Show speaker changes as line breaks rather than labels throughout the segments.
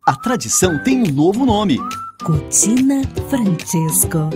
A tradição tem um novo nome.
Cucina Francesco.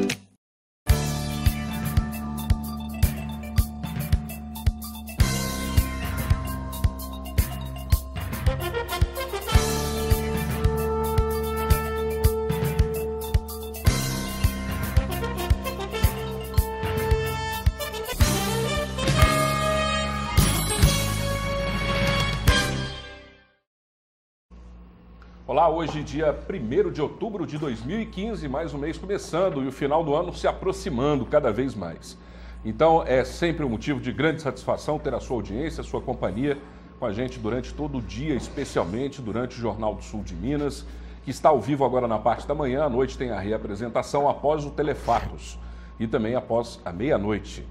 Olá, hoje dia 1º de outubro de 2015, mais um mês começando e o final do ano se aproximando cada vez mais. Então é sempre um motivo de grande satisfação ter a sua audiência, a sua companhia com a gente durante todo o dia, especialmente durante o Jornal do Sul de Minas, que está ao vivo agora na parte da manhã, à noite tem a reapresentação após o Telefatos e também após a meia-noite.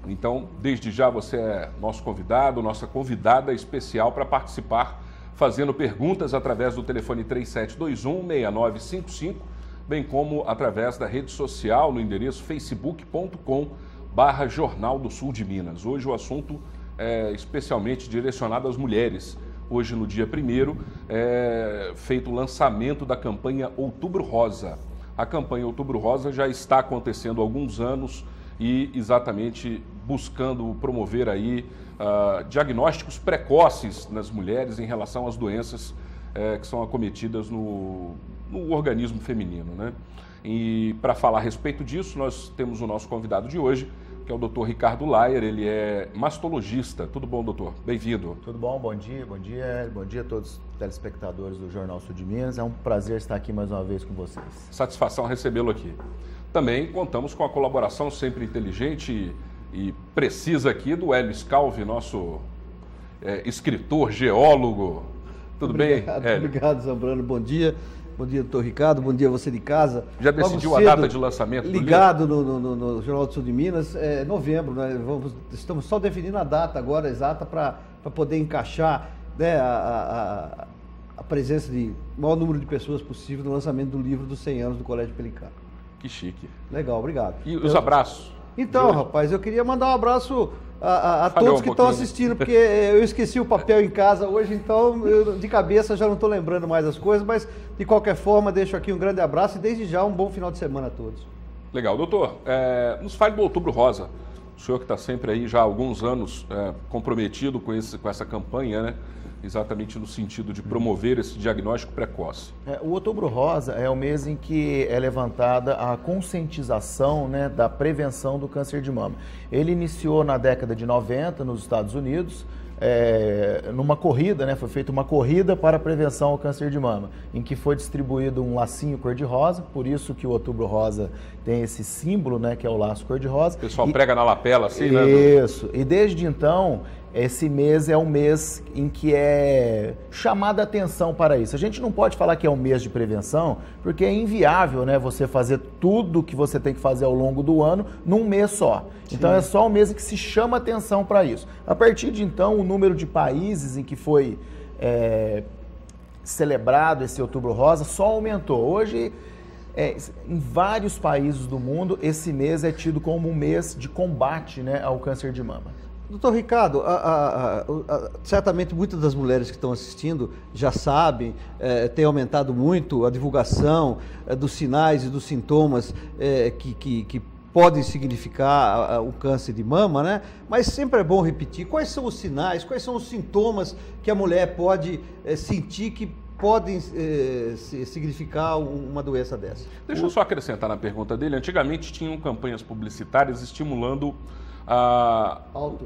Então, desde já você é nosso convidado, nossa convidada especial para participar fazendo perguntas através do telefone 3721-6955, bem como através da rede social no endereço facebook.com/Jornal do Sul de Minas. Hoje o assunto é especialmente direcionado às mulheres. Hoje, no dia 1º, é feito o lançamento da campanha Outubro Rosa. A campanha Outubro Rosa já está acontecendo há alguns anos e exatamente buscando promover aí diagnósticos precoces nas mulheres em relação às doenças que são acometidas no organismo feminino, né? E para falar a respeito disso, nós temos o nosso convidado de hoje, que é o Dr. Ricardo Layer. Ele é mastologista. Tudo bom, doutor? Bem-vindo.
Tudo bom, bom dia a todos os telespectadores do Jornal Sul de Minas. É um prazer estar aqui mais uma vez com vocês.
Satisfação recebê-lo aqui. Também contamos com a colaboração sempre inteligente e precisa aqui do Hélio Scalvi, nosso escritor, geólogo. Tudo bem, Hélio?
Obrigado, Zambrano. Bom dia, doutor Ricardo. Bom dia, você de casa.
Já decidiu a data de lançamento do livro?
Ligado no Jornal do Sul de Minas, novembro. Né? Estamos só definindo a data agora exata para poder encaixar, né, a presença de maior número de pessoas possível no lançamento do livro dos 100 anos do Colégio Pelicano.
Que chique.
Legal, obrigado.
E os abraços?
Então, rapaz, eu queria mandar um abraço a todos que estão assistindo, porque eu esqueci o papel em casa hoje, então eu, de cabeça já não estou lembrando mais as coisas, mas de qualquer forma deixo aqui um grande abraço e desde já um bom final de semana a todos.
Legal. Doutor, nos fale do Outubro Rosa. O senhor que está sempre aí já há alguns anos comprometido com essa campanha, né? Exatamente no sentido de promover esse diagnóstico precoce.
O Outubro Rosa é o mês em que é levantada a conscientização, né, da prevenção do câncer de mama. Ele iniciou na década de 90 nos Estados Unidos, numa corrida, né, foi feita uma corrida para a prevenção ao câncer de mama, em que foi distribuído um lacinho cor-de-rosa, por isso que o Outubro Rosa tem esse símbolo, né, que é o laço cor-de-rosa.
O pessoal prega na lapela assim, né?
Isso, e desde então esse mês é um mês em que é chamada a atenção para isso. A gente não pode falar que é um mês de prevenção, porque é inviável, né, você fazer tudo que você tem que fazer ao longo do ano num mês só. Sim. Então é só um mês em que se chama atenção para isso. A partir de então, o número de países em que foi celebrado esse Outubro Rosa só aumentou. Hoje, em vários países do mundo, esse mês é tido como um mês de combate, né, ao câncer de mama.
Doutor Ricardo, certamente muitas das mulheres que estão assistindo já sabem, tem aumentado muito a divulgação dos sinais e dos sintomas que podem significar o câncer de mama, né? Mas sempre é bom repetir, quais são os sinais, quais são os sintomas que a mulher pode sentir que podem significar uma doença dessa?
Deixa eu só acrescentar na pergunta dele. Antigamente tinham campanhas publicitárias estimulando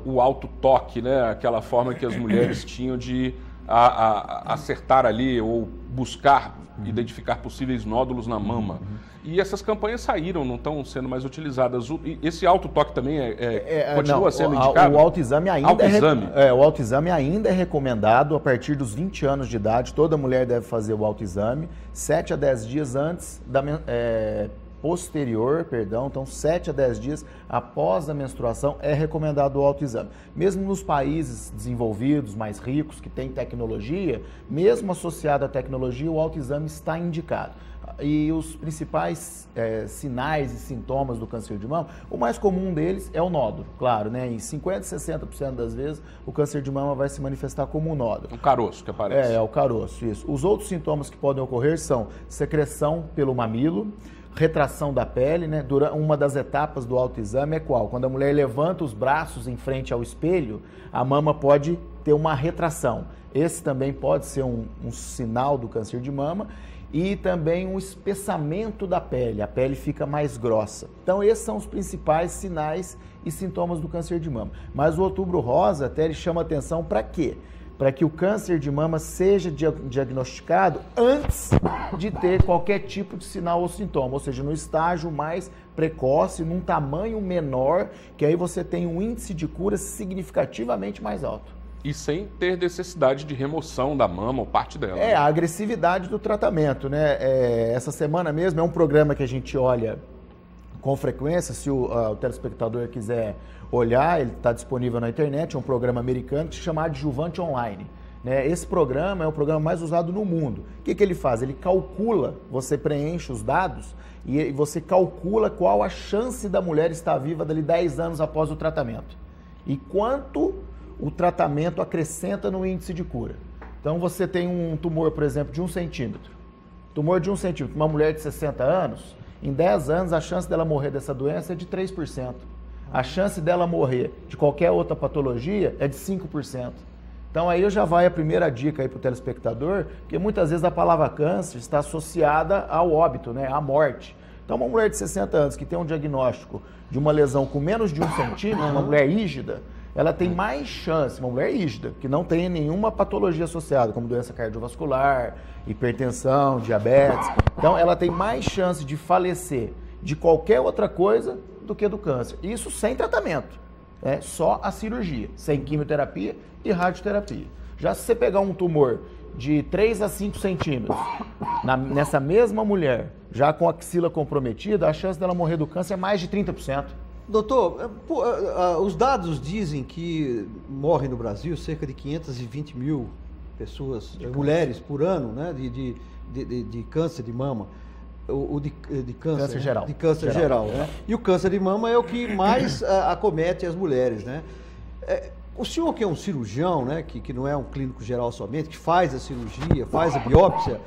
o autotoque, né? Aquela forma que as mulheres tinham de acertar ali ou buscar identificar possíveis nódulos na mama. E essas campanhas saíram, não estão sendo mais utilizadas. Esse autotoque também continua sendo indicado?
O autoexame ainda é recomendado a partir dos 20 anos de idade. Toda mulher deve fazer o autoexame 7 a 10 dias antes posterior, então 7 a 10 dias após a menstruação é recomendado o autoexame. Mesmo nos países desenvolvidos, mais ricos, que têm tecnologia, mesmo associado à tecnologia, o autoexame está indicado. E os principais sinais e sintomas do câncer de mama, o mais comum deles é o nódulo, claro, né? Em 50% a 60% das vezes o câncer de mama vai se manifestar como um nódulo.
Um caroço que aparece.
É o caroço, isso. Os outros sintomas que podem ocorrer são secreção pelo mamilo, retração da pele, né? Uma das etapas do autoexame é qual? Quando a mulher levanta os braços em frente ao espelho, a mama pode ter uma retração. Esse também pode ser um sinal do câncer de mama. E também um espessamento da pele, a pele fica mais grossa. Então esses são os principais sinais e sintomas do câncer de mama. Mas o Outubro Rosa até ele chama atenção para quê? Para que o câncer de mama seja diagnosticado antes de ter qualquer tipo de sinal ou sintoma, ou seja, no estágio mais precoce, num tamanho menor, que aí você tem um índice de cura significativamente mais alto.
E sem ter necessidade de remoção da mama ou parte dela.
É, a agressividade do tratamento, né? Essa semana mesmo é um programa que a gente olha com frequência, se o telespectador quiser olhar, ele está disponível na internet, é um programa americano que se chama Adjuvante Online. Né? Esse programa é o programa mais usado no mundo. O que ele faz? Ele calcula, você preenche os dados e você calcula qual a chance da mulher estar viva dali 10 anos após o tratamento. E quanto o tratamento acrescenta no índice de cura. Então você tem um tumor, por exemplo, de 1 centímetro. Tumor de 1 centímetro, uma mulher de 60 anos, em 10 anos a chance dela morrer dessa doença é de 3%. A chance dela morrer de qualquer outra patologia é de 5%. Então aí já vai a primeira dica aí para o telespectador, porque muitas vezes a palavra câncer está associada ao óbito, né, à morte. Então uma mulher de 60 anos que tem um diagnóstico de uma lesão com menos de 1 centímetro, uma mulher rígida, ela tem mais chance, uma mulher rígida, que não tem nenhuma patologia associada, como doença cardiovascular, hipertensão, diabetes. Então, ela tem mais chance de falecer de qualquer outra coisa do que do câncer. Isso sem tratamento, só a cirurgia, sem quimioterapia e radioterapia. Já se você pegar um tumor de 3 a 5 centímetros nessa mesma mulher, já com a axila comprometida, a chance dela morrer do câncer é mais de 30%.
Doutor, os dados dizem que morrem no Brasil cerca de 520 mil pessoas, mulheres por ano, né, de câncer de mama, de câncer geral. De câncer geral, né? E o câncer de mama é o que mais acomete as mulheres, né? O senhor que é um cirurgião, né, que não é um clínico geral somente, que faz a cirurgia, faz a biópsia,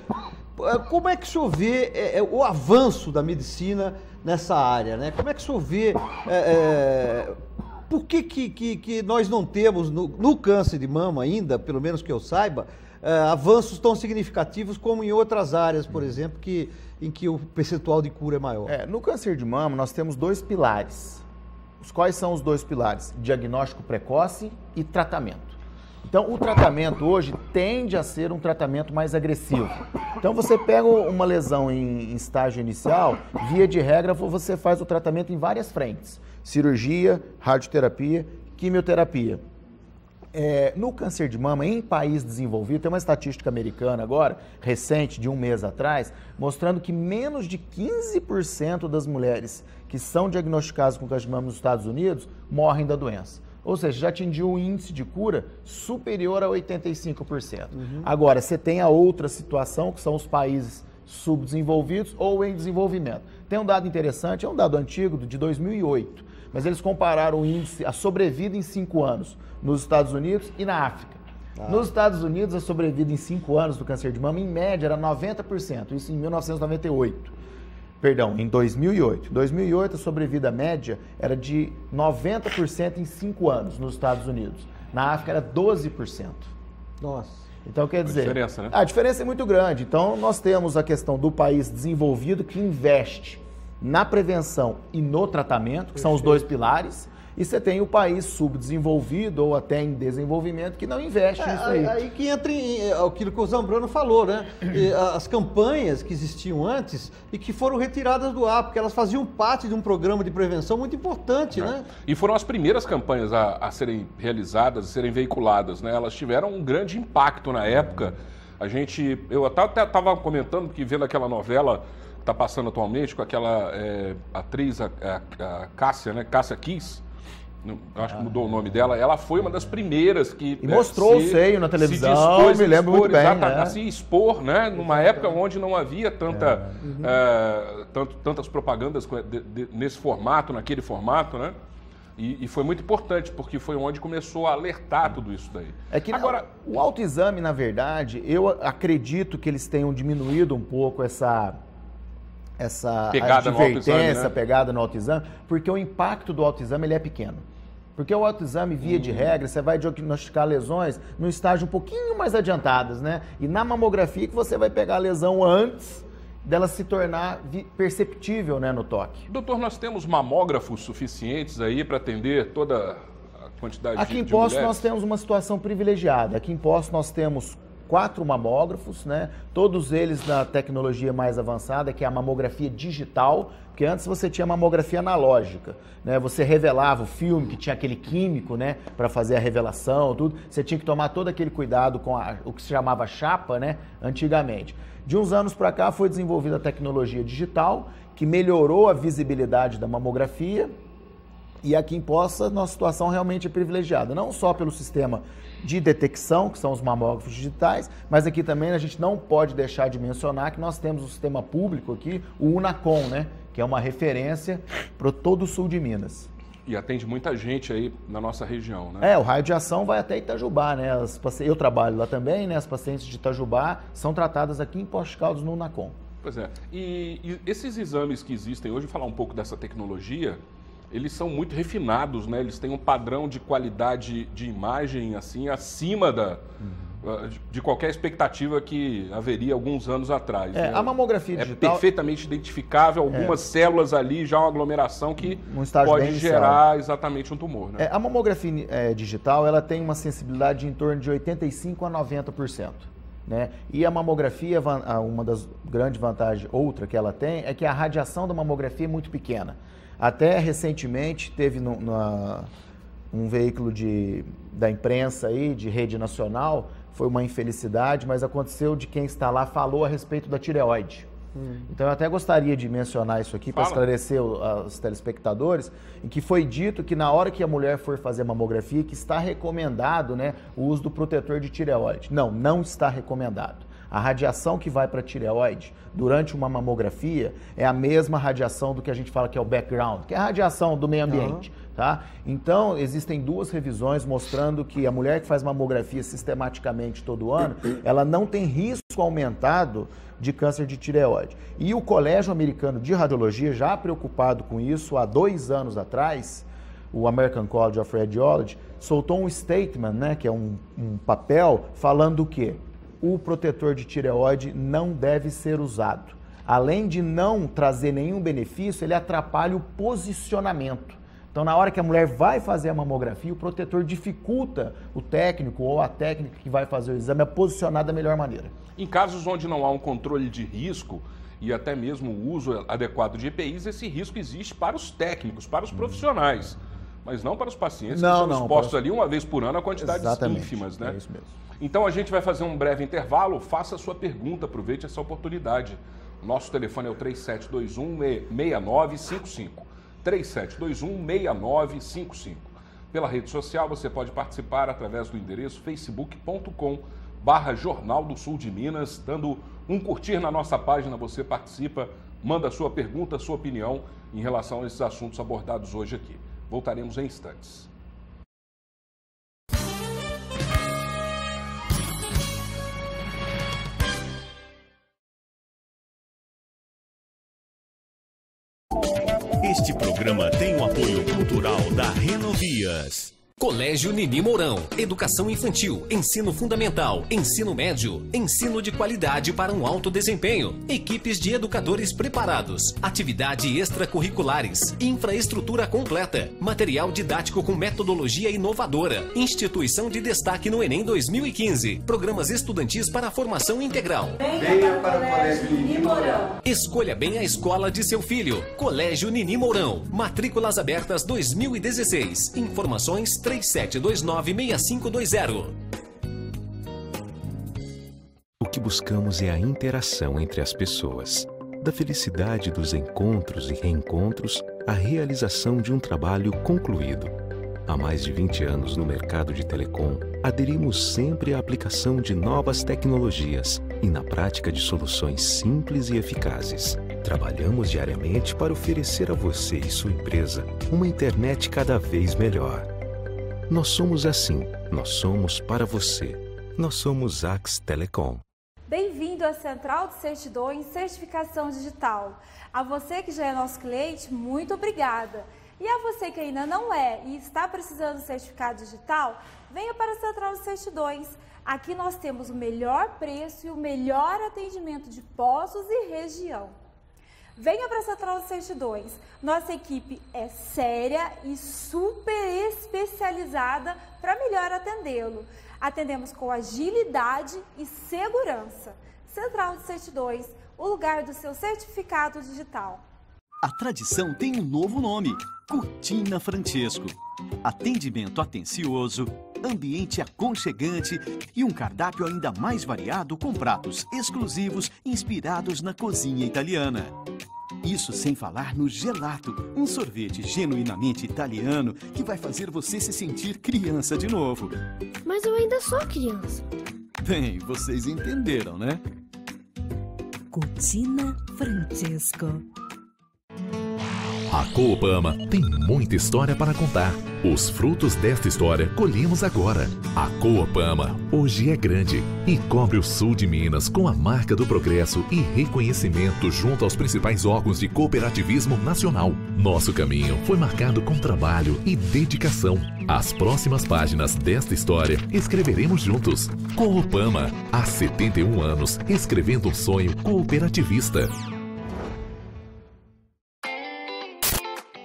como é que o senhor vê o avanço da medicina nessa área, né? Como é que o senhor vê, por que nós não temos no câncer de mama ainda, pelo menos que eu saiba, avanços tão significativos como em outras áreas, por exemplo, em que o percentual de cura é maior?
No câncer de mama nós temos 2 pilares. Quais são os 2 pilares? Diagnóstico precoce e tratamento. Então, o tratamento hoje tende a ser um tratamento mais agressivo. Então, você pega uma lesão em estágio inicial, via de regra, você faz o tratamento em várias frentes. Cirurgia, radioterapia, quimioterapia. No câncer de mama, em país desenvolvido, tem uma estatística americana agora, recente, de um mês atrás, mostrando que menos de 15% das mulheres que são diagnosticadas com câncer de mama nos Estados Unidos morrem da doença. Ou seja, já atingiu um índice de cura superior a 85%. Agora, você tem a outra situação, que são os países subdesenvolvidos ou em desenvolvimento. Tem um dado interessante, é um dado antigo, de 2008, mas eles compararam o índice, a sobrevida em 5 anos nos Estados Unidos e na África. Nos Estados Unidos, a sobrevida em 5 anos do câncer de mama, em média, era 90%, isso em 1998. Perdão, em 2008. Em 2008, a sobrevida média era de 90% em 5 anos nos Estados Unidos. Na África era 12%.
Nossa.
Então, quer dizer...
A diferença, né?
A diferença é muito grande. Então, nós temos a questão do país desenvolvido que investe na prevenção e no tratamento, que são os 2 pilares. E você tem o país subdesenvolvido ou até em desenvolvimento que não investe nisso aí.
Aí que entra aquilo que o Zambrano falou, né? As campanhas que existiam antes e que foram retiradas do ar, porque elas faziam parte de um programa de prevenção muito importante, né?
E foram as primeiras campanhas a serem realizadas, a serem veiculadas, né? Elas tiveram um grande impacto na época. Eu até estava comentando que vendo aquela novela está passando atualmente com aquela atriz, a Cássia, né? Cássia Kiss. Eu acho que mudou o nome dela. Ela foi uma das primeiras que...
E mostrou o seio na televisão, me lembro muito bem.
Se expor, né? Numa época onde não havia tantas propagandas nesse formato, naquele formato, né? E foi muito importante, porque foi onde começou a alertar tudo isso daí.
Agora, o autoexame, na verdade, eu acredito que eles tenham diminuído um pouco essa
pegada no autoexame, né?
pegada no autoexame, porque o impacto do autoexame ele é pequeno. Porque o autoexame, via de regra, você vai diagnosticar lesões num estágio um pouquinho mais adiantadas, né? E na mamografia que você vai pegar a lesão antes dela se tornar perceptível, né, no toque.
Doutor, nós temos mamógrafos suficientes aí para atender toda a quantidade
Aqui
de
em Poços
mulheres?
nós temos uma situação privilegiada. Aqui em Poços nós temos 4 mamógrafos, né? Todos eles na tecnologia mais avançada, que é a mamografia digital, porque antes você tinha mamografia analógica, né? Você revelava o filme, que tinha aquele químico, né? Para fazer a revelação, tudo. Você tinha que tomar todo aquele cuidado com o que se chamava chapa, né? Antigamente. De uns anos para cá foi desenvolvida a tecnologia digital, que melhorou a visibilidade da mamografia. E aqui em Poços, nossa situação realmente é privilegiada, não só pelo sistema de detecção, que são os mamógrafos digitais, mas aqui também a gente não pode deixar de mencionar que nós temos o sistema público aqui, o Unacom, né, que é uma referência para todo o sul de Minas.
E atende muita gente aí na nossa região, né?
O raio de ação vai até Itajubá, né? Eu trabalho lá também, né? As pacientes de Itajubá são tratadas aqui em Poços de Caldas, no Unacom.
Pois é. E esses exames que existem hoje, falar um pouco dessa tecnologia, eles são muito refinados, né? Eles têm um padrão de qualidade de imagem assim acima de qualquer expectativa que haveria alguns anos atrás. Né?
A mamografia digital...
É perfeitamente identificável, algumas células ali, já uma aglomeração que pode
bem
gerar exatamente um tumor. Né?
A mamografia digital ela tem uma sensibilidade em torno de 85% a 90%. Né? E a mamografia, uma das grandes vantagens, outra que ela tem, é que a radiação da mamografia é muito pequena. Até recentemente teve um veículo da imprensa aí, de rede nacional, foi uma infelicidade, mas aconteceu de quem está lá falou a respeito da tireoide. Então eu até gostaria de mencionar isso aqui para esclarecer os telespectadores, em que foi dito que na hora que a mulher for fazer mamografia, que está recomendado, né, o uso do protetor de tireoide. Não está recomendado. A radiação que vai para a tireoide durante uma mamografia é a mesma radiação do que a gente fala que é o background, que é a radiação do meio ambiente. Tá? Então, existem 2 revisões mostrando que a mulher que faz mamografia sistematicamente todo ano, ela não tem risco aumentado de câncer de tireoide. E o Colégio Americano de Radiologia, já preocupado com isso, há 2 anos atrás, o American College of Radiology soltou um statement, né, que é um papel, falando o quê? O protetor de tireoide não deve ser usado. Além de não trazer nenhum benefício, ele atrapalha o posicionamento. Então, na hora que a mulher vai fazer a mamografia, o protetor dificulta o técnico ou a técnica que vai fazer o exame a posicionar da melhor maneira.
Em casos onde não há um controle de risco e até mesmo o uso adequado de EPIs, esse risco existe para os técnicos, para os profissionais, mas não para os pacientes que são expostos ali uma vez por ano a quantidades ínfimas, né?
É isso mesmo.
Então a gente vai fazer um breve intervalo, faça a sua pergunta, aproveite essa oportunidade. Nosso telefone é o 3721-6955. 3721-6955. Pela rede social você pode participar através do endereço facebook.com/Jornal do Sul de Minas. Dando um curtir na nossa página, você participa, manda sua pergunta, sua opinião em relação a esses assuntos abordados hoje aqui. Voltaremos em instantes.
Este programa tem o apoio cultural da Renovias.
Colégio Nini Mourão. Educação infantil, ensino fundamental, ensino médio, ensino de qualidade para um alto desempenho. Equipes de educadores preparados, atividades extracurriculares, infraestrutura completa, material didático com metodologia inovadora, instituição de destaque no Enem 2015, programas estudantis para a formação integral.
Venha para o Colégio Nini Mourão.
Escolha bem a escola de seu filho. Colégio Nini Mourão. Matrículas abertas 2016. Informações 3729-6520.
O que buscamos é a interação entre as pessoas.
Da felicidade dos encontros e reencontros à realização de um trabalho concluído. Há mais de 20 anos no mercado de telecom, aderimos sempre à aplicação de novas tecnologias e na prática de soluções simples e eficazes. Trabalhamos diariamente para oferecer a você e sua empresa uma internet cada vez melhor. Nós somos assim, nós somos para você. Nós somos Ax Telecom.
Bem-vindo à Central de Certidões Certificação Digital. A você que já é nosso cliente, muito obrigada. E a você que ainda não é e está precisando de certificado digital, venha para a Central de Certidões. Aqui nós temos o melhor preço e o melhor atendimento de Poços e região. Venha para a Central de Certidões. Nossa equipe é séria e super especializada para melhor atendê-lo. Atendemos com agilidade e segurança. Central de Certidões, o lugar do seu certificado digital.
A tradição tem um novo nome: Cortina Francesco. Atendimento atencioso, ambiente aconchegante e um cardápio ainda mais variado com pratos exclusivos inspirados na cozinha italiana. Isso sem falar no gelato, um sorvete genuinamente italiano que vai fazer você se sentir criança de novo.
Mas eu ainda sou criança.
Bem, vocês entenderam, né?
Cortina Francesco.
A Coopama tem muita história para contar. Os frutos desta história colhemos agora. A Coopama hoje é grande e cobre o sul de Minas com a marca do progresso e reconhecimento junto aos principais órgãos de cooperativismo nacional. Nosso caminho foi marcado com trabalho e dedicação. As próximas páginas desta história escreveremos juntos. Coopama, há 71 anos, escrevendo um sonho cooperativista.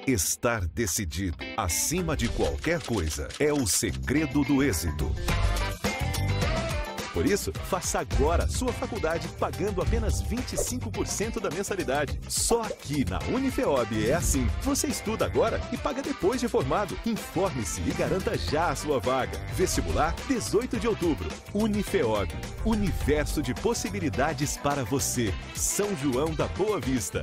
Estar decidido, acima de qualquer coisa, é o segredo do êxito. Por isso, faça agora sua faculdade pagando apenas 25% da mensalidade. Só aqui na Unifeob é assim. Você estuda agora e paga depois de formado. Informe-se e garanta já a sua vaga. Vestibular, 18 de outubro. Unifeob, universo de possibilidades para você. São João da Boa Vista.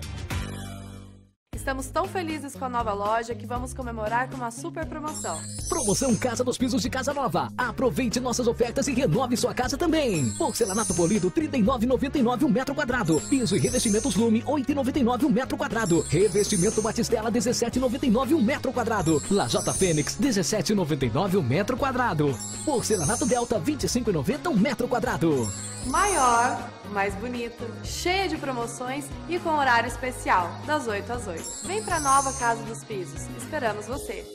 Estamos tão felizes com a nova loja que vamos comemorar com uma super promoção.
Promoção Casa dos Pisos de Casa Nova. Aproveite nossas ofertas e renove sua casa também. Porcelanato polido, R$ 39,99 o metro quadrado. Piso e revestimentos Lume, R$ 8,99 o metro quadrado. Revestimento Batistela, R$ 17,99 o metro quadrado. Lajota Fênix, R$ 17,99 o metro quadrado. Porcelanato Delta, R$ 25,90 o metro quadrado.
Maior, mais bonito, cheia de promoções e com horário especial, das 8 às 8. Vem pra nova Casa dos Pisos. Esperamos você.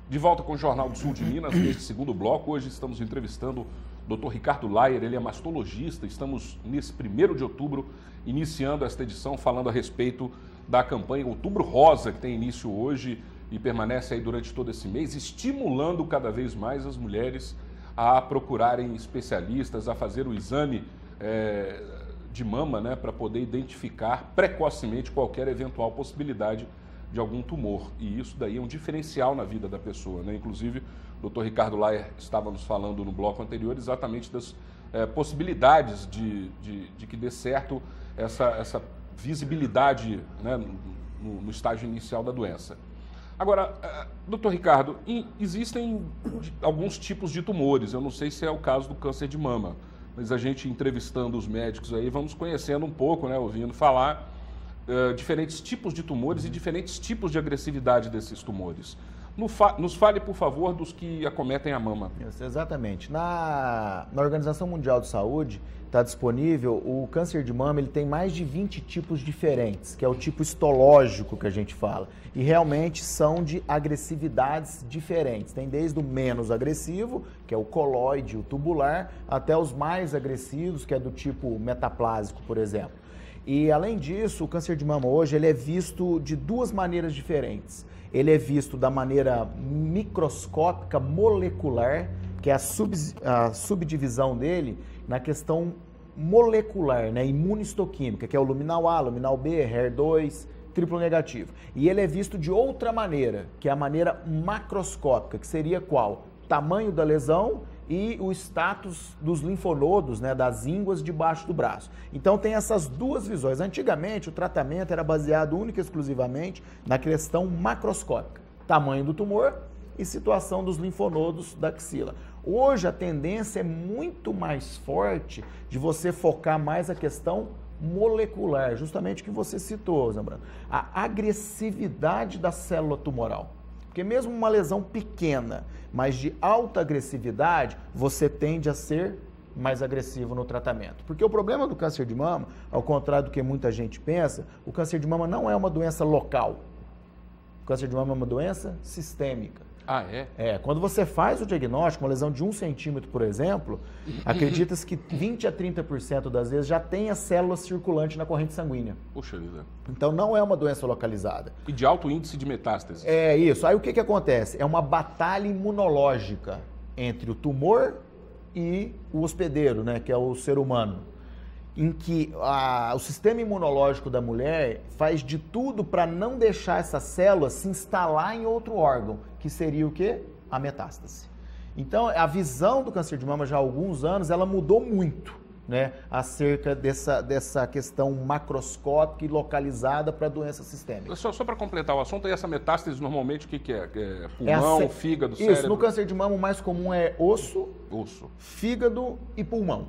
De volta com o Jornal do Sul de Minas, neste segundo bloco. Hoje estamos entrevistando o Dr. Ricardo Laier, ele é mastologista. Estamos nesse 1º de outubro, iniciando esta edição, falando a respeito da campanha Outubro Rosa, que tem início hoje e permanece aí durante todo esse mês, estimulando cada vez mais as mulheres a procurarem especialistas, a fazer o exame de mama, né, para poder identificar precocemente qualquer eventual possibilidade de algum tumor, e isso daí é um diferencial na vida da pessoa, né? Inclusive, o Dr. Ricardo Laier estava nos falando no bloco anterior exatamente das possibilidades de que dê certo essa visibilidade, né, no estágio inicial da doença. Agora, Dr. Ricardo, existem alguns tipos de tumores, eu não sei se é o caso do câncer de mama, mas a gente entrevistando os médicos aí, vamos conhecendo um pouco, né, ouvindo falar diferentes tipos de tumores e diferentes tipos de agressividade desses tumores. Nos fale, por favor, dos que acometem a mama.
Isso, exatamente. Na Organização Mundial de Saúde está disponível o câncer de mama, ele tem mais de 20 tipos diferentes, que é o tipo histológico que a gente fala. E realmente são de agressividades diferentes. Tem desde o menos agressivo, que é o coloide, o tubular, até os mais agressivos, que é do tipo metaplásico, por exemplo. E, além disso, o câncer de mama hoje ele é visto de duas maneiras diferentes. ele é visto da maneira microscópica, molecular, que é a subdivisão dele na questão molecular, né, imunistoquímica, que é o luminal A, luminal B, HER2, triplo negativo. E ele é visto de outra maneira, que é a maneira macroscópica, que seria qual? Tamanho da lesão e o status dos linfonodos, né, das ínguas debaixo do braço. Então tem essas duas visões. Antigamente o tratamento era baseado única e exclusivamente na questão macroscópica, tamanho do tumor e situação dos linfonodos da axila. Hoje a tendência é muito mais forte de você focar mais a questão molecular, justamente o que você citou, Zambrano, a agressividade da célula tumoral. Porque mesmo uma lesão pequena, mas de alta agressividade, você tende a ser mais agressivo no tratamento. Porque o problema do câncer de mama, ao contrário do que muita gente pensa, o câncer de mama não é uma doença local. O câncer de mama é uma doença sistêmica.
Ah, é?
É, quando você faz o diagnóstico, uma lesão de 1 centímetro, por exemplo, acredita-se que 20 a 30% das vezes já tem a célula circulante na corrente sanguínea.
Puxa vida.
Então não é uma doença localizada.
E de alto índice de metástase.
É isso. Aí o que acontece? É uma batalha imunológica entre o tumor e o hospedeiro, né, que é o ser humano, em que o sistema imunológico da mulher faz de tudo para não deixar essa célula se instalar em outro órgão, que seria o quê? A metástase. Então, a visão do câncer de mama já há alguns anos, ela mudou muito, né, acerca dessa questão macroscópica e localizada para doença sistêmica.
Só para completar o assunto, essa metástase normalmente o que é? É pulmão, fígado,
isso,
cérebro?
No câncer de mama o mais comum é osso, fígado e pulmão.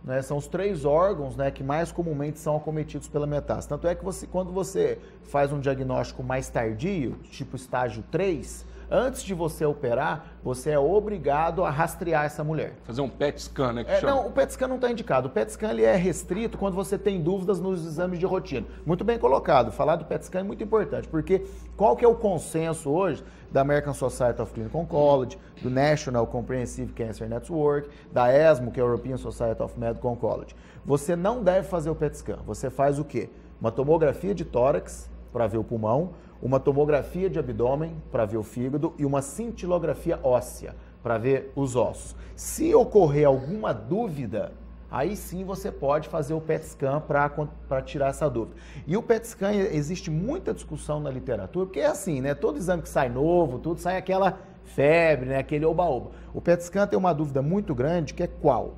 Né, são os 3 órgãos, né, que mais comumente são acometidos pela metástase. Tanto é que quando você faz um diagnóstico mais tardio, tipo estágio 3, antes de você operar, você é obrigado a rastrear essa mulher.
Fazer um PET scan, né?
Não, o PET scan não está indicado. O PET scan ele é restrito quando você tem dúvidas nos exames de rotina. Muito bem colocado. Falar do PET scan é muito importante, porque qual que é o consenso hoje da American Society of Clinical Oncology, do National Comprehensive Cancer Network, da ESMO, que é a European Society of Medical Oncology? Você não deve fazer o PET scan. Você faz o quê? Uma tomografia de tórax para ver o pulmão, uma tomografia de abdômen para ver o fígado e uma cintilografia óssea para ver os ossos. Se ocorrer alguma dúvida, aí sim você pode fazer o PET scan para tirar essa dúvida. E o PET scan, existe muita discussão na literatura, porque é assim, né? Todo exame que sai novo, tudo sai aquela febre, né? Aquele oba-oba. O PET scan tem uma dúvida muito grande, que é qual?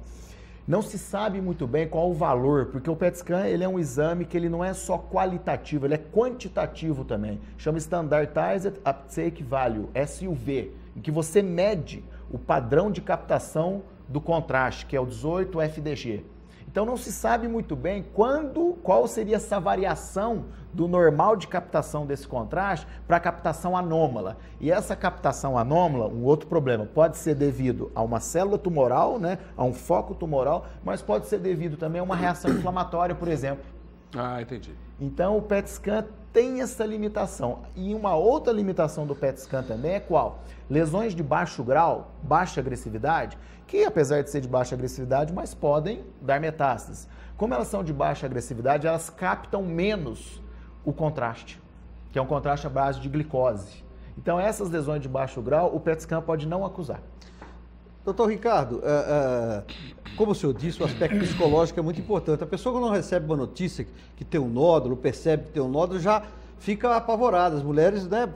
Não se sabe muito bem qual o valor, porque o PET scan ele é um exame que ele não é só qualitativo, ele é quantitativo também. Chama Standardized Uptake Value, SUV, em que você mede o padrão de captação do contraste, que é o 18-FDG. Então não se sabe muito bem qual seria essa variação do normal de captação desse contraste para a captação anômala. E essa captação anômala, um outro problema, pode ser devido a uma célula tumoral, né, a um foco tumoral, mas pode ser devido também a uma reação inflamatória, por exemplo.
Ah, entendi.
Então o PET scan tem essa limitação. E uma outra limitação do PET scan também é qual? Lesões de baixo grau, baixa agressividade, que apesar de ser de baixa agressividade, mas podem dar metástases. Como elas são de baixa agressividade, elas captam menos o contraste, que é um contraste à base de glicose. Então essas lesões de baixo grau, o PET scan pode não acusar.
Doutor Ricardo, como o senhor disse, o aspecto psicológico é muito importante. A pessoa que não recebe uma notícia que tem um nódulo, percebe que tem um nódulo, já fica apavorada. As mulheres, né,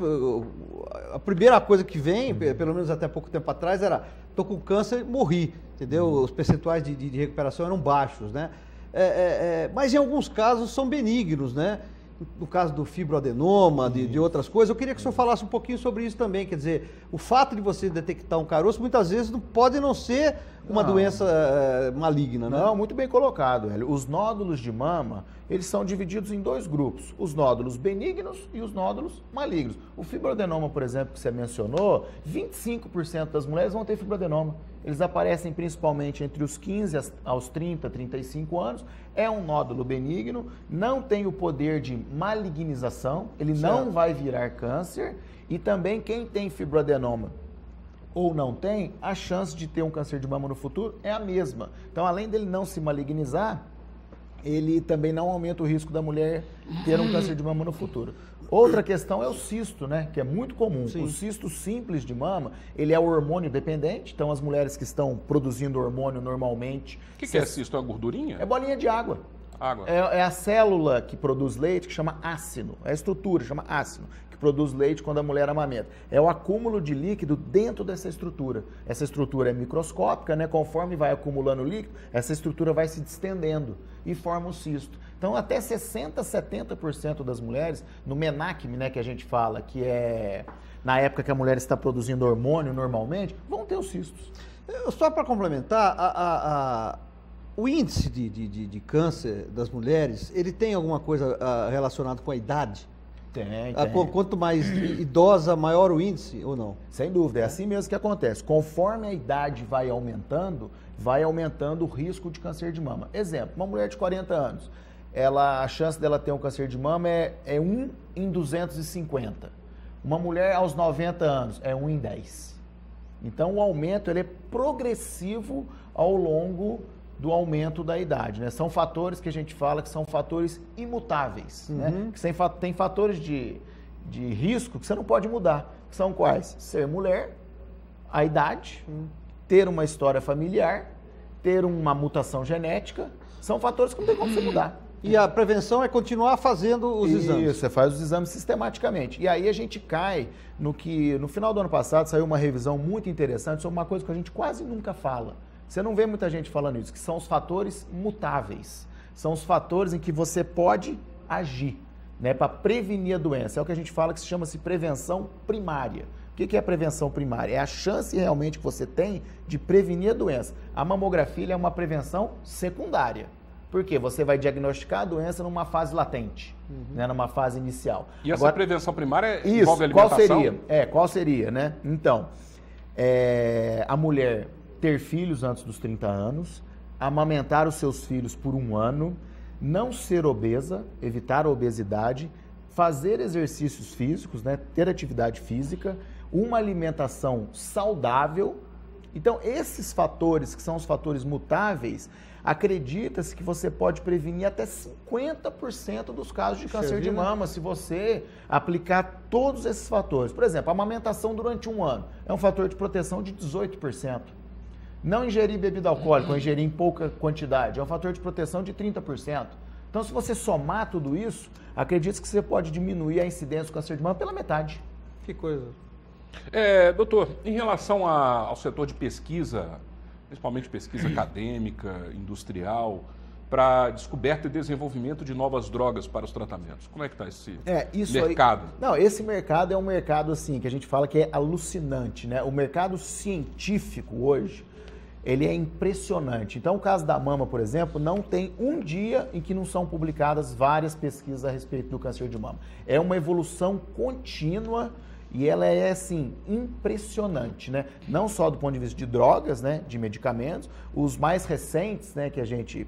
a primeira coisa que vem, pelo menos até pouco tempo atrás, era: estou com câncer e morri, entendeu? Os percentuais de recuperação eram baixos, né? Mas em alguns casos são benignos, né? No caso do fibroadenoma, de outras coisas, eu queria que o senhor falasse um pouquinho sobre isso também. Quer dizer, o fato de você detectar um caroço, muitas vezes pode não ser uma doença maligna, né?
Não, muito bem colocado, Hélio. Os nódulos de mama, eles são divididos em 2 grupos, os nódulos benignos e os nódulos malignos. O fibroadenoma, por exemplo, que você mencionou, 25% das mulheres vão ter fibroadenoma. Eles aparecem principalmente entre os 15 aos 30, 35 anos. É um nódulo benigno, não tem o poder de malignização, ele não vai virar câncer. E também quem tem fibroadenoma ou não tem, a chance de ter um câncer de mama no futuro é a mesma. Então, além dele não se malignizar, ele também não aumenta o risco da mulher ter um câncer de mama no futuro. Outra questão é o cisto, né? Que é muito comum.
Sim.
O cisto simples de mama, ele é hormônio dependente, então as mulheres que estão produzindo hormônio normalmente...
O que é cisto? É uma gordurinha?
É bolinha de água.
Água.
É a célula que produz leite, que chama ácino. É a estrutura, chama ácino, que produz leite quando a mulher amamenta. É o acúmulo de líquido dentro dessa estrutura. Essa estrutura é microscópica, né? Conforme vai acumulando líquido, essa estrutura vai se distendendo e forma o cisto. Então, até 60%, 70% das mulheres, no menacme, né, que a gente fala, que é na época que a mulher está produzindo hormônio normalmente, vão ter os cistos.
Só para complementar, o índice de câncer das mulheres, ele tem alguma coisa relacionada com a idade?
Tem.
Quanto mais idosa, maior o índice ou não?
Sem dúvida, é assim mesmo que acontece. Conforme a idade vai aumentando o risco de câncer de mama. Exemplo, uma mulher de 40 anos, a chance dela ter um câncer de mama é 1 em 250. Uma mulher aos 90 anos é 1 em 10. Então o aumento ele é progressivo ao longo do aumento da idade, né? São fatores que a gente fala que são fatores imutáveis, né? Que tem fatores de risco que você não pode mudar. Que são quais? Ser mulher, a idade, ter uma história familiar, ter uma mutação genética, são fatores que não tem como você mudar.
E a prevenção é continuar fazendo os exames.
Isso, você faz os exames sistematicamente. E aí a gente cai no que, no final do ano passado, saiu uma revisão muito interessante sobre uma coisa que a gente quase nunca fala. Você não vê muita gente falando isso, que são os fatores mutáveis. São os fatores em que você pode agir, né, para prevenir a doença. É o que a gente fala que se chama-se prevenção primária. O que é a prevenção primária? É a chance realmente que você tem de prevenir a doença. A mamografia é uma prevenção secundária. Por quê? Você vai diagnosticar a doença numa fase latente, né, numa fase inicial.
E essa prevenção primária envolve a alimentação?
Qual seria, né? Então, a mulher ter filhos antes dos 30 anos, amamentar os seus filhos por 1 ano, não ser obesa, evitar a obesidade, fazer exercícios físicos, né, ter atividade física, uma alimentação saudável. Então, esses fatores, que são os fatores mutáveis, acredita-se que você pode prevenir até 50% dos casos de câncer de mama se você aplicar todos esses fatores. Por exemplo, a amamentação durante 1 ano é um fator de proteção de 18%. Não ingerir bebida alcoólica ou ingerir em pouca quantidade é um fator de proteção de 30%. Então, se você somar tudo isso, acredite que você pode diminuir a incidência do câncer de mama pela metade.
Que coisa.
Doutor, em relação ao setor de pesquisa, principalmente pesquisa acadêmica, industrial, para descoberta e desenvolvimento de novas drogas para os tratamentos, como é que está esse mercado?
Não, esse mercado é um mercado assim, que a gente fala que é alucinante, né? O mercado científico hoje, ele é impressionante. Então, o caso da mama, por exemplo, não tem um dia em que não são publicadas várias pesquisas a respeito do câncer de mama. É uma evolução contínua e ela é, assim, impressionante, né? Não só do ponto de vista de drogas, né, de medicamentos, os mais recentes, né, que a gente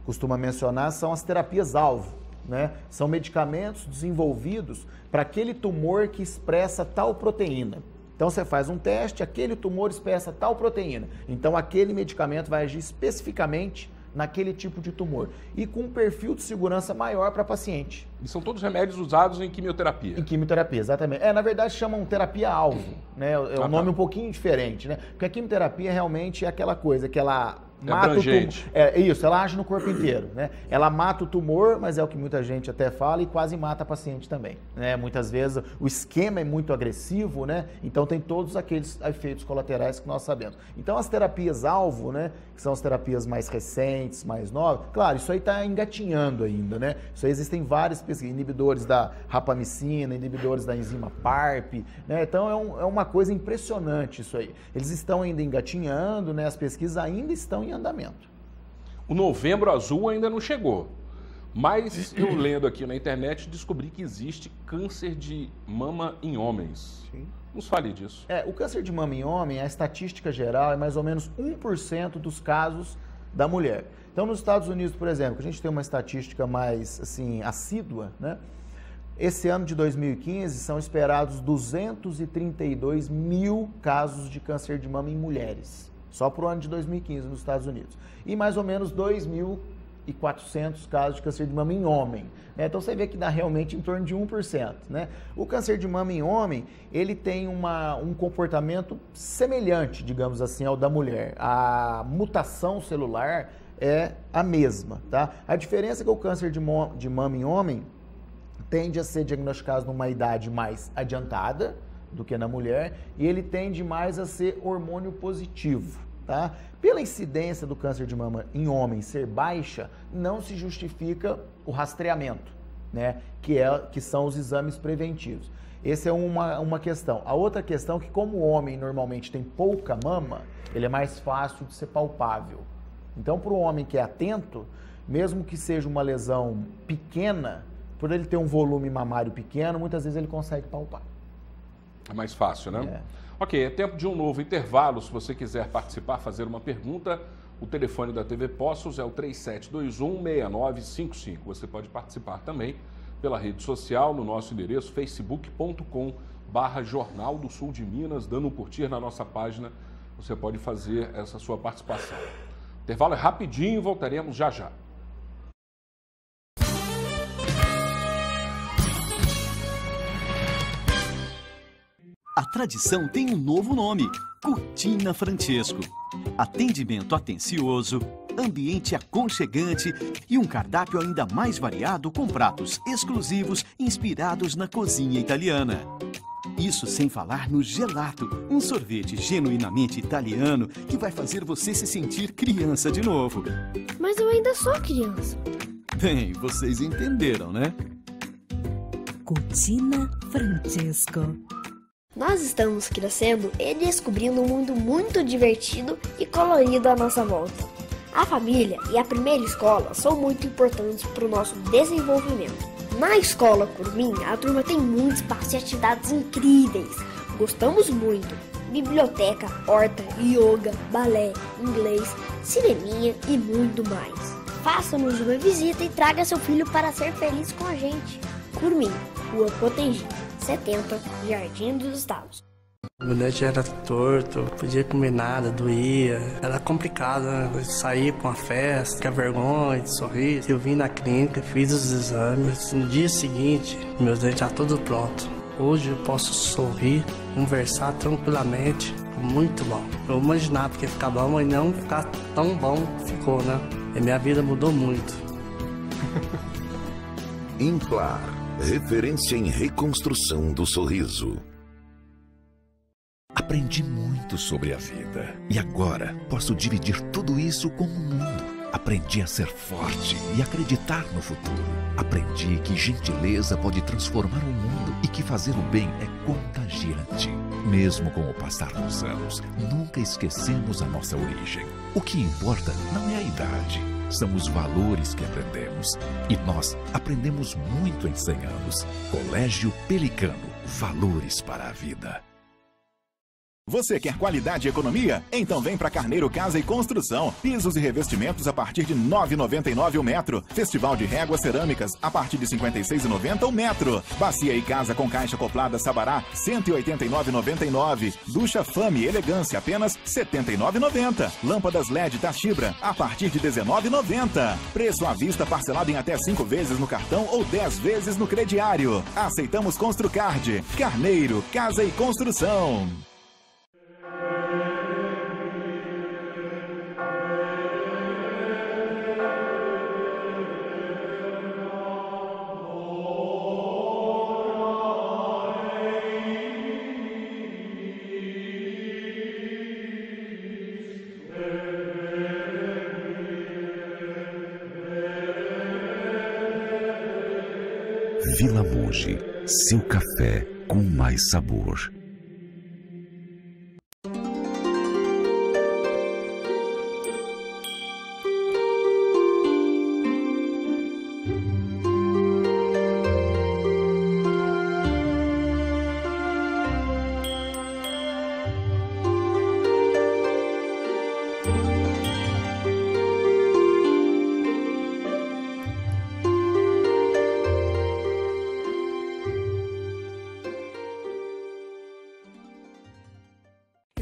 costuma mencionar são as terapias-alvo, né? São medicamentos desenvolvidos para aquele tumor que expressa tal proteína. Então, você faz um teste, aquele tumor expressa tal proteína. Então, aquele medicamento vai agir especificamente naquele tipo de tumor. E com um perfil de segurança maior para paciente.
E são todos remédios usados em quimioterapia?
Em quimioterapia, exatamente. Na verdade, chamam terapia-alvo, né? É um nome um pouquinho diferente, né? Porque a quimioterapia realmente é aquela coisa que ela mata o tumor. Isso, ela age no corpo inteiro, né? Ela mata o tumor, mas é o que muita gente até fala, e quase mata a paciente também, né? Muitas vezes o esquema é muito agressivo, né? Então tem todos aqueles efeitos colaterais que nós sabemos. Então as terapias-alvo, né? Que são as terapias mais recentes, mais novas, claro, isso aí está engatinhando ainda, né? Isso aí existem várias pesquisas, inibidores da rapamicina, inibidores da enzima PARP, né? Então é uma coisa impressionante isso aí. Eles estão ainda engatinhando, né? As pesquisas ainda estão em andamento.
O Novembro Azul ainda não chegou, mas eu lendo aqui na internet descobri que existe câncer de mama em homens.
Sim.
Nos fale disso.
O câncer de mama em homem, a estatística geral é mais ou menos 1% dos casos da mulher. Então, nos Estados Unidos, por exemplo, que a gente tem uma estatística mais assim assídua, né? Esse ano de 2015 são esperados 232 mil casos de câncer de mama em mulheres. Só para o ano de 2015 nos Estados Unidos. E mais ou menos 2 mil 1.400 casos de câncer de mama em homem. Né? Então você vê que dá realmente em torno de 1%. Né? O câncer de mama em homem, ele tem um comportamento semelhante, digamos assim, ao da mulher. A mutação celular é a mesma. Tá? A diferença é que o câncer de mama em homem tende a ser diagnosticado numa idade mais adiantada do que na mulher, e ele tende mais a ser hormônio positivo. Tá? Pela incidência do câncer de mama em homem ser baixa, não se justifica o rastreamento, né? que são os exames preventivos. Essa é uma questão. A outra questão é que, como o homem normalmente tem pouca mama, ele é mais fácil de ser palpável. Então, para o homem que é atento, mesmo que seja uma lesão pequena, por ele ter um volume mamário pequeno, muitas vezes ele consegue palpar.
É mais fácil, né? Ok, é tempo de um novo intervalo. Se você quiser participar, fazer uma pergunta, o telefone da TV Poços é o 3721-6955. Você pode participar também pela rede social, no nosso endereço facebook.com/Jornal do Sul de Minas. Dando um curtir na nossa página, você pode fazer essa sua participação. O intervalo é rapidinho, voltaremos já já.
A tradição tem um novo nome: Cucina Francesco. Atendimento atencioso, ambiente aconchegante e um cardápio ainda mais variado com pratos exclusivos inspirados na cozinha italiana. Isso sem falar no gelato, um sorvete genuinamente italiano que vai fazer você se sentir criança de novo.
Mas eu ainda sou criança.
Bem, vocês entenderam, né?
Cucina Francesco.
Nós estamos crescendo e descobrindo um mundo muito divertido e colorido à nossa volta. A família e a primeira escola são muito importantes para o nosso desenvolvimento. Na escola Curumim, a turma tem muito espaço e atividades incríveis. Gostamos muito. Biblioteca, horta, yoga, balé, inglês, cineminha e muito mais. Faça-nos uma visita e traga seu filho para ser feliz com a gente. Curumim, Rua Potengi, 70, Jardim dos Estados.
Meu dente era torto, podia comer nada, doía. Era complicado, né? Sair pra uma festa, ficar vergonha de sorrir. Eu vim na clínica, fiz os exames. No dia seguinte, meu dente já tudo pronto. Hoje eu posso sorrir, conversar tranquilamente. Muito bom. Eu imaginava que ia ficar bom, mas não ficar tão bom ficou, né? E minha vida mudou muito.
Implar, referência em reconstrução do sorriso. Aprendi muito sobre a vida e agora posso dividir tudo isso com o mundo. Aprendi a ser forte e acreditar no futuro. Aprendi que gentileza pode transformar o mundo e que fazer o bem é contagiante. Mesmo com o passar dos anos, nunca esquecemos a nossa origem. O que importa não é a idade, são os valores que aprendemos. E nós aprendemos muito em 100 anos. Colégio Pelicano, valores para a vida.
Você quer qualidade e economia? Então vem para Carneiro Casa e Construção. Pisos e revestimentos a partir de R$ 9,99 o metro. Festival de réguas cerâmicas a partir de R$ 56,90 o metro. Bacia e casa com caixa acoplada Sabará, R$ 189,99. Ducha Fame Elegância, apenas R$ 79,90. Lâmpadas LED Tachibra, a partir de R$ 19,90. Preço à vista parcelado em até 5 vezes no cartão ou 10 vezes no crediário. Aceitamos Construcard. Carneiro Casa e Construção.
Vila Mogi, seu café com mais sabor.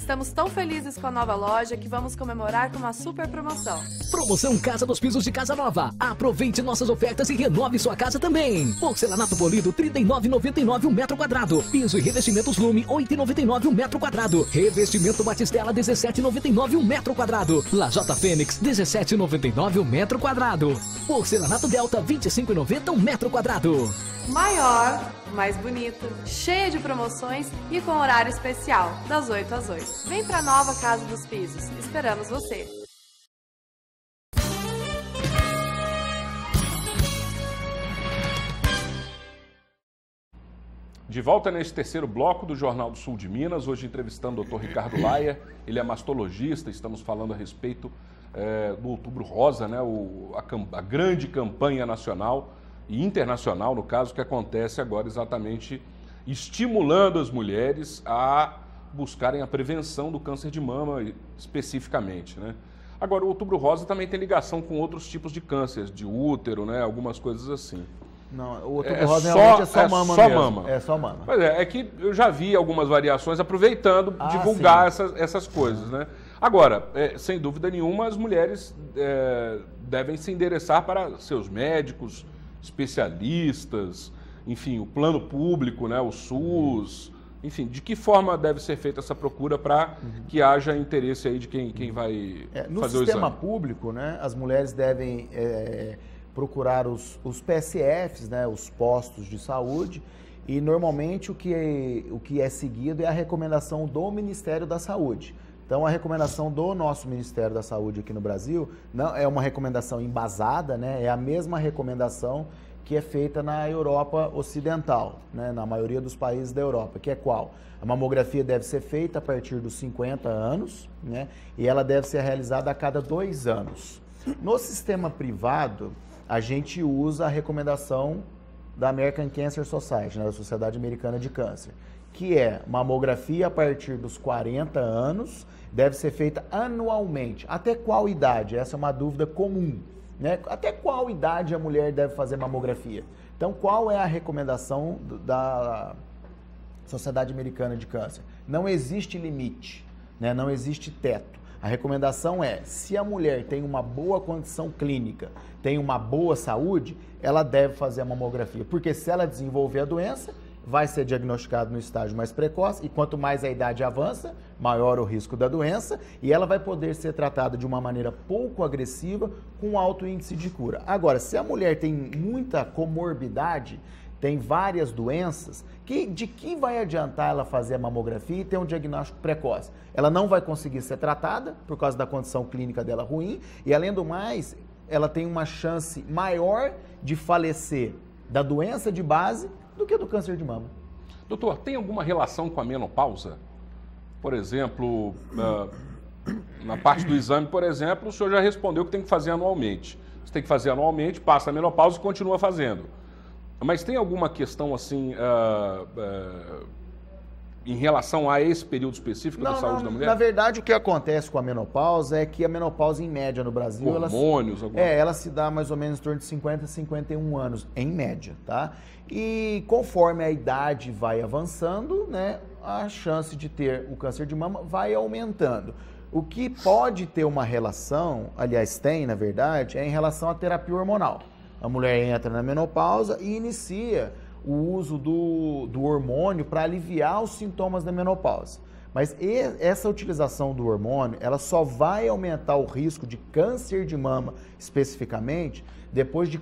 Estamos tão felizes com a nova loja que vamos comemorar com uma super promoção.
Promoção Casa dos Pisos de Casa Nova. Aproveite nossas ofertas e renove sua casa também. Porcelanato polido R$ 39,99 o metro quadrado. Piso e revestimentos Lume R$ 8,99 o metro quadrado. Revestimento Batistela R$ 17,99 o metro quadrado. Lajota Fênix R$ 17,99 o metro quadrado. Porcelanato Delta R$ 25,90 o metro quadrado.
Maior, mais bonita, cheia de promoções e com horário especial, das 8 às 8. Vem pra nova Casa dos Pisos. Esperamos você.
De volta neste terceiro bloco do Jornal do Sul de Minas, hoje entrevistando o Dr. Ricardo Laia, ele é mastologista, estamos falando a respeito do Outubro Rosa, né? A grande campanha nacional e internacional, no caso, que acontece agora exatamente estimulando as mulheres a buscarem a prevenção do câncer de mama especificamente, né? Agora, o Outubro Rosa também tem ligação com outros tipos de cânceres, de útero, né? Algumas coisas assim.
Não, o Outubro Rosa realmente é só mama mesmo. É só mama.
Pois é que eu já vi algumas variações aproveitando divulgar essas coisas, né? Agora, sem dúvida nenhuma, as mulheres devem se endereçar para seus médicos, especialistas, enfim, o plano público, né, o SUS, enfim, de que forma deve ser feita essa procura para que haja interesse aí de quem vai fazer o exame?
No sistema público, né, as mulheres devem procurar os PSFs, né, os postos de saúde, e normalmente o que é seguido é a recomendação do Ministério da Saúde. Então, a recomendação do nosso Ministério da Saúde aqui no Brasil não é uma recomendação embasada, né? É a mesma recomendação que é feita na Europa Ocidental, né? Na maioria dos países da Europa, que é qual? A mamografia deve ser feita a partir dos 50 anos, né? E ela deve ser realizada a cada 2 anos. No sistema privado, a gente usa a recomendação da American Cancer Society, né? Da Sociedade Americana de Câncer, que é mamografia a partir dos 40 anos, deve ser feita anualmente. Até qual idade? Essa é uma dúvida comum, né? Até qual idade a mulher deve fazer mamografia? Então, qual é a recomendação da Sociedade Americana de Câncer? Não existe limite, né? Não existe teto. A recomendação é, se a mulher tem uma boa condição clínica, tem uma boa saúde, ela deve fazer a mamografia. Porque se ela desenvolver a doença, vai ser diagnosticado no estágio mais precoce e quanto mais a idade avança, maior o risco da doença e ela vai poder ser tratada de uma maneira pouco agressiva com alto índice de cura. Agora, se a mulher tem muita comorbidade, tem várias doenças, de que vai adiantar ela fazer a mamografia e ter um diagnóstico precoce? Ela não vai conseguir ser tratada por causa da condição clínica dela ruim e, além do mais, ela tem uma chance maior de falecer da doença de base do que do câncer de mama.
Doutor, tem alguma relação com a menopausa? Por exemplo, na parte do exame, por exemplo, o senhor já respondeu que tem que fazer anualmente. Você tem que fazer anualmente, passa a menopausa e continua fazendo. Mas tem alguma questão assim em relação a esse período específico da saúde da mulher?
Na verdade, o que acontece com a menopausa é que a menopausa, em média, no Brasil...
Hormônios?
Ela se dá mais ou menos em torno de 50 a 51 anos, em média, tá? E conforme a idade vai avançando, né, a chance de ter o câncer de mama vai aumentando. O que pode ter uma relação, aliás tem, na verdade, é em relação à terapia hormonal. A mulher entra na menopausa e inicia o uso do hormônio para aliviar os sintomas da menopausa. Mas essa utilização do hormônio, ela só vai aumentar o risco de câncer de mama, especificamente, depois de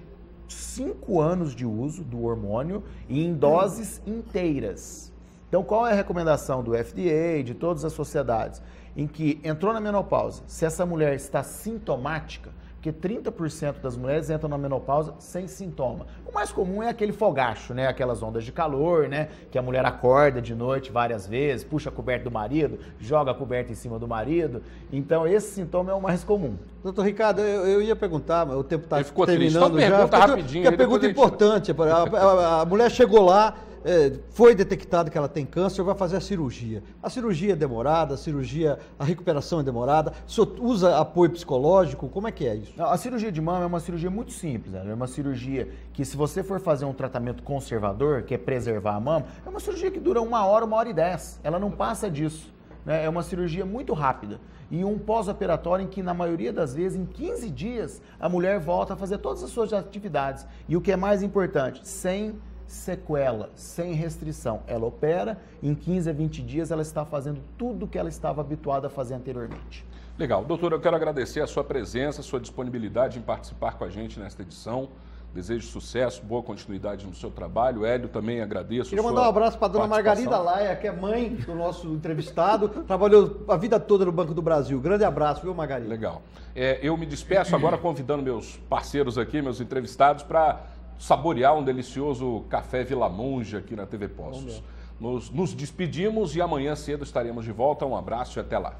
5 anos de uso do hormônio e em doses inteiras. Então, qual é a recomendação do FDA, de todas as sociedades? Em que entrou na menopausa, se essa mulher está sintomática, porque 30% das mulheres entram na menopausa sem sintoma. O mais comum é aquele fogacho, né? Aquelas ondas de calor, né? Que a mulher acorda de noite várias vezes, puxa a coberta do marido, joga a coberta em cima do marido. Então, esse sintoma é o mais comum.
Doutor Ricardo, eu ia perguntar, mas o tempo está
Então,
terminando
pergunta rapidinho.
Que é pergunta importante. A mulher chegou lá, foi detectado que ela tem câncer, vai fazer a cirurgia. A cirurgia é demorada, a recuperação é demorada, o senhor usa apoio psicológico, como é que é isso?
Não, a cirurgia de mama é uma cirurgia muito simples, né? É uma cirurgia que, se você for fazer um tratamento conservador, que é preservar a mama, é uma cirurgia que dura 1 hora, 1 hora e 10, ela não passa disso. né? É uma cirurgia muito rápida. E um pós-operatório em que, na maioria das vezes, em 15 dias, a mulher volta a fazer todas as suas atividades. E o que é mais importante, sem sequela, sem restrição. Ela opera, em 15 a 20 dias ela está fazendo tudo o que ela estava habituada a fazer anteriormente.
Legal. Doutor, eu quero agradecer a sua presença, a sua disponibilidade em participar com a gente nesta edição. Desejo sucesso, boa continuidade no seu trabalho. Hélio, também agradeço.
Queria mandar um abraço para a dona Margarida Laia, que é mãe do nosso entrevistado, trabalhou a vida toda no Banco do Brasil. Grande abraço, viu, Margarida?
Legal. Eu me despeço agora convidando meus parceiros aqui, meus entrevistados, para saborear um delicioso café Vila Monge aqui na TV Poços. Nos despedimos e amanhã cedo estaremos de volta. Um abraço e até lá.